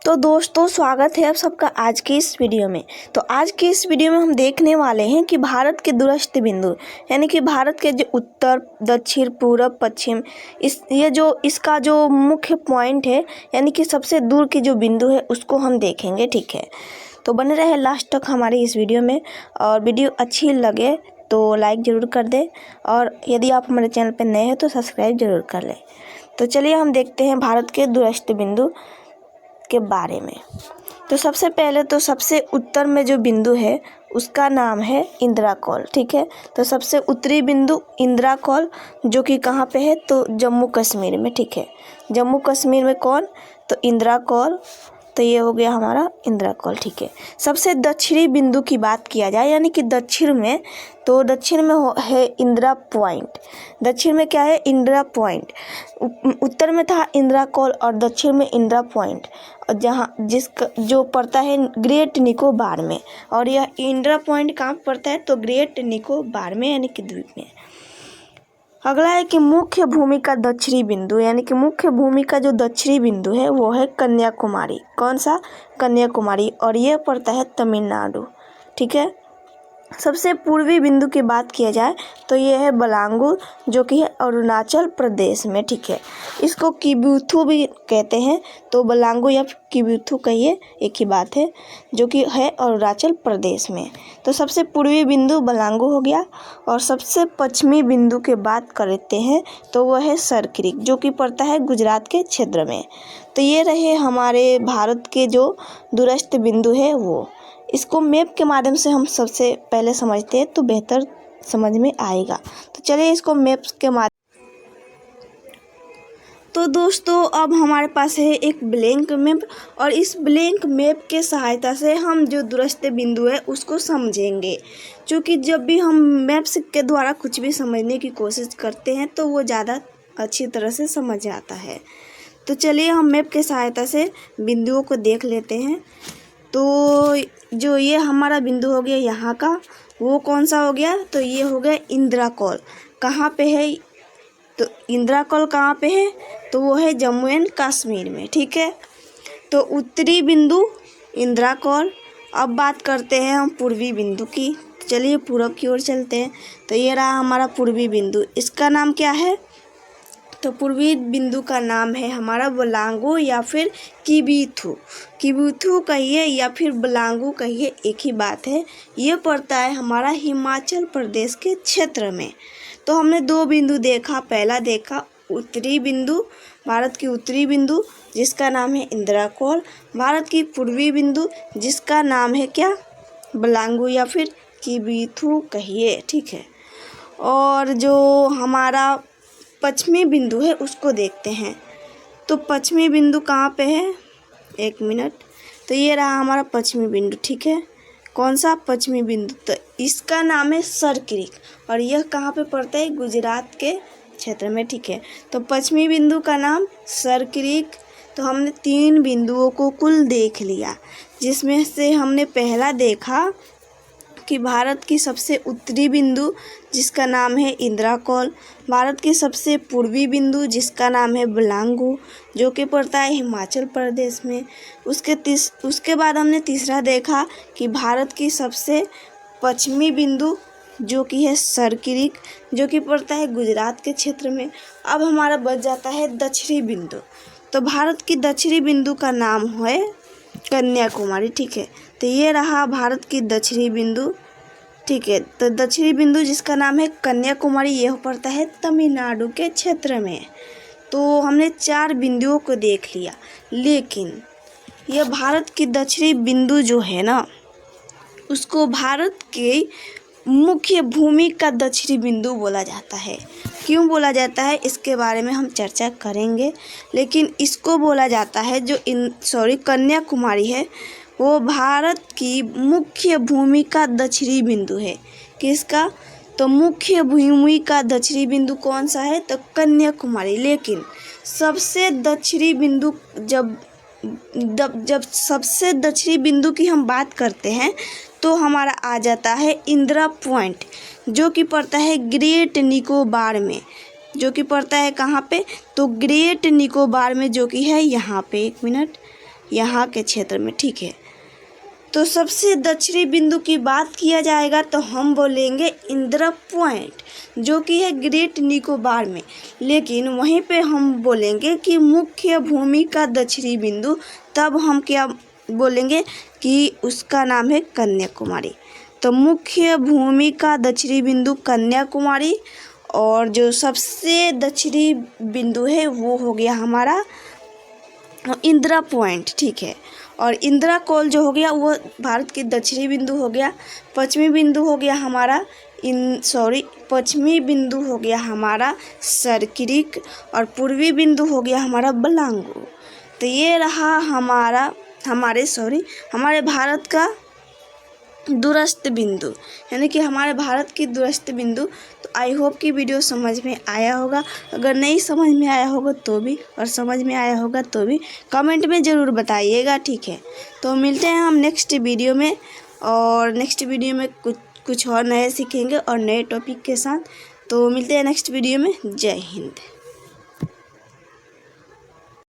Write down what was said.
तो दोस्तों स्वागत है आप सबका आज की इस वीडियो में। तो आज की इस वीडियो में हम देखने वाले हैं कि भारत के दूरस्थ बिंदु यानी कि भारत के जो उत्तर, दक्षिण, पूरब, पश्चिम इसका जो मुख्य पॉइंट है यानी कि सबसे दूर की जो बिंदु है उसको हम देखेंगे। ठीक है, तो बने रहे लास्ट तक हमारी इस वीडियो में। और वीडियो अच्छी लगे तो लाइक ज़रूर कर दें और यदि आप हमारे चैनल पर नए हैं तो सब्सक्राइब ज़रूर कर लें। तो चलिए हम देखते हैं भारत के दूरस्थ बिंदु के बारे में। तो सबसे पहले तो सबसे उत्तर में जो बिंदु है उसका नाम है इंदिराकोल। ठीक है, तो सबसे उत्तरी बिंदु इंदिराकोल जो कि कहाँ पे है तो जम्मू कश्मीर में। ठीक है, जम्मू कश्मीर में कौन तो इंदिराकोल। तो ये हो गया हमारा इंदिराकोल। ठीक है, सबसे दक्षिणी बिंदु की बात किया जाए यानी कि दक्षिण में, तो दक्षिण में है इंदिरा पॉइंट। दक्षिण में क्या है इंदिरा पॉइंट। उत्तर में था इंदिराकोल और दक्षिण में इंदिरा पॉइंट, जहाँ जो पड़ता है ग्रेट निकोबार में। और यह इंदिरा पॉइंट कहाँ पड़ता है तो ग्रेट निकोबार में यानी कि द्वीप में। अगला है कि मुख्य भूमि का दक्षिणी बिंदु यानी कि मुख्य भूमि का जो दक्षिणी बिंदु है वो है कन्याकुमारी। कौन सा कन्याकुमारी, और ये पड़ता है तमिलनाडु। ठीक है, सबसे पूर्वी बिंदु की बात किया जाए तो ये है बलांगुर जो कि है अरुणाचल प्रदेश में। ठीक है, इसको किबुथु भी कहते हैं, तो बलांगुर या किबुथु कहिए एक ही बात है, जो कि है अरुणाचल प्रदेश में। तो सबसे पूर्वी बिंदु बलांगुर हो गया। और सबसे पश्चिमी बिंदु की बात करते हैं तो वह है सर क्रीक जो कि पड़ता है गुजरात के क्षेत्र में। तो ये रहे हमारे भारत के जो दूरस्थ बिंदु है वो। इसको मैप के माध्यम से हम सबसे पहले समझते हैं तो बेहतर समझ में आएगा। तो चलिए इसको मैप के माध्यम। तो दोस्तों अब हमारे पास है एक ब्लैंक मैप और इस ब्लैंक मैप के सहायता से हम जो दूरस्थ बिंदु है उसको समझेंगे। क्योंकि जब भी हम मैप्स के द्वारा कुछ भी समझने की कोशिश करते हैं तो वो ज़्यादा अच्छी तरह से समझ आता है। तो चलिए हम मैप के सहायता से बिंदुओं को देख लेते हैं। तो जो ये हमारा बिंदु हो गया यहाँ का, वो कौन सा हो गया तो ये हो गया इंदिराकोल। कहाँ पे है तो इंदिराकोल कहाँ पे है तो वो है जम्मू एंड कश्मीर में। ठीक है, तो उत्तरी बिंदु इंदिराकोल। अब बात करते हैं हम पूर्वी बिंदु की। चलिए पूरब की ओर चलते हैं। तो ये रहा हमारा पूर्वी बिंदु, इसका नाम क्या है तो पूर्वी बिंदु का नाम है हमारा बलांगुर या फिर किबुथु। किबुथु कहिए या फिर बलांगुर कहिए एक ही बात है। ये पड़ता है हमारा हिमाचल प्रदेश के क्षेत्र में। तो हमने दो बिंदु देखा, पहला देखा उत्तरी बिंदु, भारत की उत्तरी बिंदु जिसका नाम है इंदिराकोल, भारत की पूर्वी बिंदु जिसका नाम है क्या बलांगुर या फिर किबुथु कहिए। ठीक है, और जो हमारा पश्चिमी बिंदु है उसको देखते हैं। तो पश्चिमी बिंदु कहाँ पे है एक मिनट, तो ये रहा हमारा पश्चिमी बिंदु। ठीक है, कौन सा पश्चिमी बिंदु तो इसका नाम है सर क्रीक और यह कहाँ पे पड़ता है गुजरात के क्षेत्र में। ठीक है, तो पश्चिमी बिंदु का नाम सर क्रीक। तो हमने तीन बिंदुओं को कुल देख लिया, जिसमें से हमने पहला देखा कि भारत की सबसे उत्तरी बिंदु जिसका नाम है इंदिराकोल, भारत की सबसे पूर्वी बिंदु जिसका नाम है बलांगुर जो कि पड़ता है हिमाचल प्रदेश में। उसके बाद हमने तीसरा देखा कि भारत की सबसे पश्चिमी बिंदु जो कि है सर क्रीक जो कि पड़ता है गुजरात के क्षेत्र में। अब हमारा बच जाता है दक्षिणी बिंदु। तो भारत की दक्षिणी बिंदु का नाम है कन्याकुमारी। ठीक है, तो ये रहा भारत की दक्षिणी बिंदु। ठीक है, तो दक्षिणी बिंदु जिसका नाम है कन्याकुमारी यह पड़ता है तमिलनाडु के क्षेत्र में। तो हमने चार बिंदुओं को देख लिया, लेकिन यह भारत की दक्षिणी बिंदु जो है ना उसको भारत के मुख्य भूमि का दक्षिणी बिंदु बोला जाता है। क्यों बोला जाता है इसके बारे में हम चर्चा करेंगे, लेकिन इसको बोला जाता है जो कन्याकुमारी है वो भारत की मुख्य भूमि का दक्षिणी बिंदु है। किसका तो मुख्य भूमि का दक्षिणी बिंदु कौन सा है तो कन्याकुमारी। लेकिन सबसे दक्षिणी बिंदु जब सबसे दक्षिणी बिंदु की हम बात करते हैं तो हमारा आ जाता है इंदिरा पॉइंट जो कि पड़ता है ग्रेट निकोबार में, जो कि पड़ता है कहाँ पे तो ग्रेट निकोबार में, जो कि है यहाँ पे एक मिनट यहाँ के क्षेत्र में, ठीक है। तो सबसे दक्षिणी बिंदु की बात किया जाएगा तो हम बोलेंगे इंदिरा पॉइंट, जो कि है ग्रेट निकोबार में। लेकिन वहीं पे हम बोलेंगे कि मुख्य भूमि का दक्षिणी बिंदु, तब हम क्या बोलेंगे कि उसका नाम है कन्याकुमारी। तो मुख्य भूमि का दक्षिणी बिंदु कन्याकुमारी, और जो सबसे दक्षिणी बिंदु है वो हो गया हमारा इंदिरा पॉइंट, ठीक है। और इंदिरा कॉल जो हो गया वो भारत की दक्षिणी बिंदु हो गया। पश्चिमी बिंदु हो गया हमारा पश्चिमी बिंदु हो गया हमारा सरक्रिक, और पूर्वी बिंदु हो गया हमारा बलांगू। तो ये रहा हमारे भारत का दूरस्थ बिंदु, यानी कि हमारे भारत की दूरस्थ बिंदु। तो आई होप कि वीडियो समझ में आया होगा। अगर नहीं समझ में आया होगा तो भी, और समझ में आया होगा तो भी कमेंट में ज़रूर बताइएगा, ठीक है। तो मिलते हैं हम नेक्स्ट वीडियो में, और नेक्स्ट वीडियो में कुछ और नए सीखेंगे और नए टॉपिक के साथ। तो मिलते हैं नेक्स्ट वीडियो में। जय हिंद।